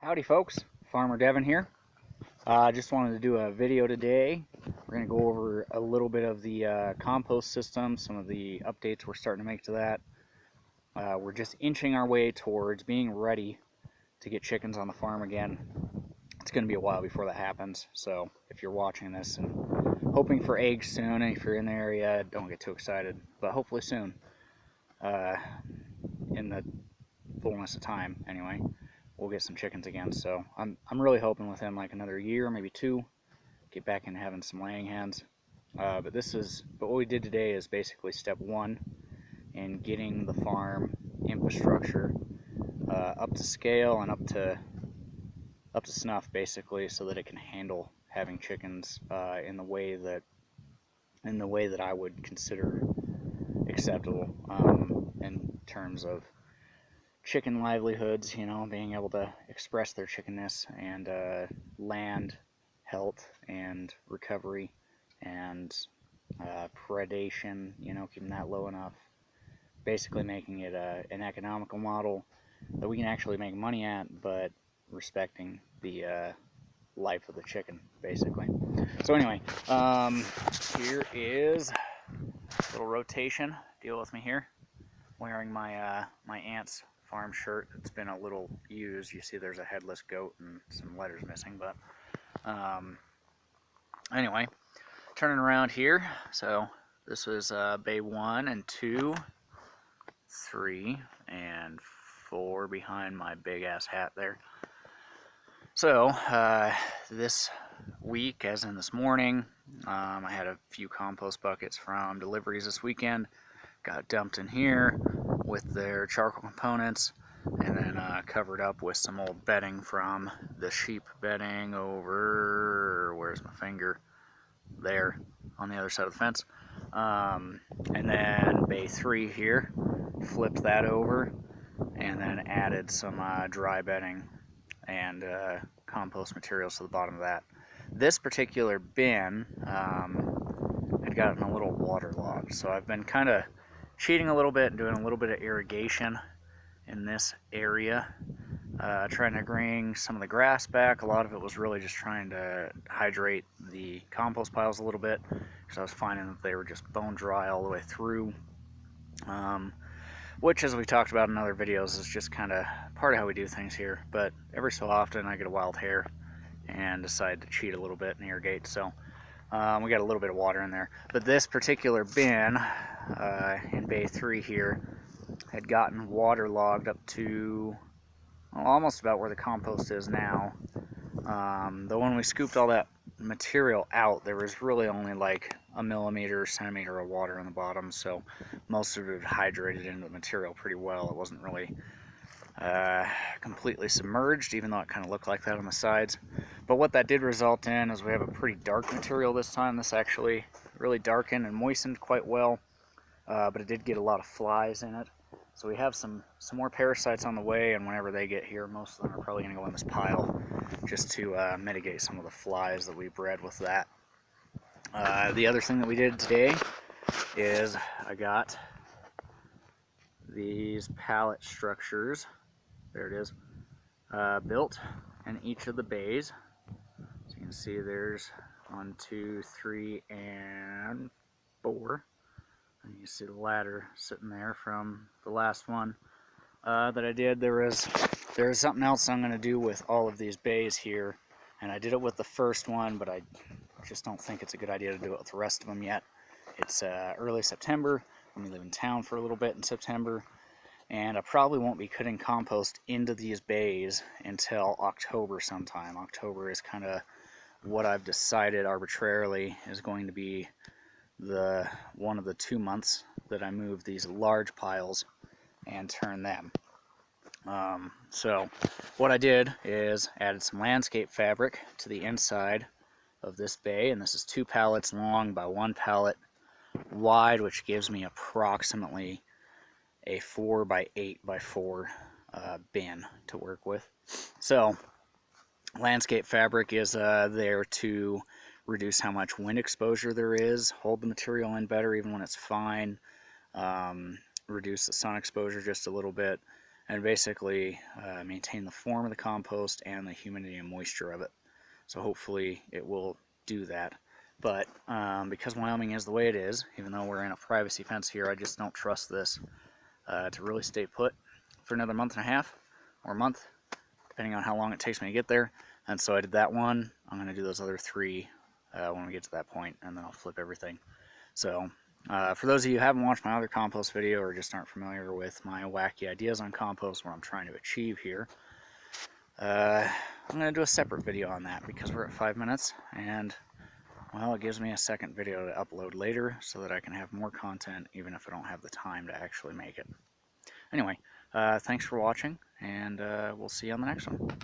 Howdy folks, Farmer Devin here. I just wanted to do a video today. We're going to go over a little bit of the compost system, some of the updates we're starting to make to that. We're just inching our way towards being ready to get chickens on the farm again. It's going to be a while before that happens, so if you're watching this and hoping for eggs soon, and if you're in the area, don't get too excited, but hopefully soon, in the fullness of time anyway, we'll get some chickens again. So I'm really hoping within like another year, maybe two, get back into having some laying hens. But what we did today is basically step one in getting the farm infrastructure up to scale and up to snuff, basically, so that it can handle having chickens in the way that I would consider acceptable in terms of chicken livelihoods, being able to express their chickenness, and land health and recovery and predation, keeping that low enough. Basically making it an economical model that we can actually make money at, but respecting the life of the chicken, basically. So anyway, here is a little rotation. Deal with me here. Wearing my my aunt's farm shirt. It's been a little used. You see there's a headless goat and some letters missing, but anyway, turning around here. So this was bay 1 and 2, 3, and 4 behind my big ass hat there. So this week, as in this morning, I had a few compost buckets from deliveries this weekend. Got dumped in here with their charcoal components, and then covered up with some old bedding from the sheep bedding over, where's my finger, there on the other side of the fence. And then bay 3 here, flipped that over and then added some dry bedding and compost materials to the bottom of that. This particular bin had gotten a little waterlogged, so I've been kind of cheating a little bit and doing a little bit of irrigation in this area, trying to bring some of the grass back. A lot of it was really just trying to hydrate the compost piles a little bit, because I was finding that they were just bone dry all the way through, which, as we talked about in other videos, is just kind of part of how we do things here. But every so often I get a wild hair and decide to cheat a little bit and irrigate, so we got a little bit of water in there. But this particular bin in bay 3 here had gotten waterlogged up to almost about where the compost is now. Though when we scooped all that material out, there was really only like a millimeter, centimeter of water in the bottom, so most of it hydrated into the material pretty well. It wasn't really completely submerged, even though it kind of looked like that on the sides. But what that did result in is we have a pretty dark material this time. This actually really darkened and moistened quite well, but it did get a lot of flies in it. So we have some more parasites on the way, and whenever they get here, most of them are probably going to go in this pile, just to mitigate some of the flies that we bred with that. The other thing that we did today is I got these pallet structures, there it is, built in each of the bays. So you can see there's 1, 2, 3, and 4. And you see the ladder sitting there from the last one that I did. There's something else I'm going to do with all of these bays here, and I did it with the first one, but I just don't think it's a good idea to do it with the rest of them yet. It's early September. I'm going to live in town for a little bit in September, and I probably won't be putting compost into these bays until October sometime. October is kind of what I've decided arbitrarily is going to be one of the 2 months that I move these large piles and turn them. So what I did is added some landscape fabric to the inside of this bay, and this is 2 pallets long by 1 pallet wide, which gives me approximately a 4 by 8 by 4 bin to work with. So landscape fabric is there to reduce how much wind exposure there is, hold the material in better even when it's fine, reduce the sun exposure just a little bit, and basically maintain the form of the compost and the humidity and moisture of it. So hopefully it will do that. But because Wyoming is the way it is, even though we're in a privacy fence here, I just don't trust this to really stay put for another month and a half or a month, depending on how long it takes me to get there. And so I did that one. I'm going to do those other 3 when we get to that point, and then I'll flip everything. So for those of you who haven't watched my other compost video or just aren't familiar with my wacky ideas on compost, what I'm trying to achieve here, I'm going to do a separate video on that because we're at 5 minutes, and well, it gives me a second video to upload later so that I can have more content even if I don't have the time to actually make it. Anyway, thanks for watching, and we'll see you on the next one.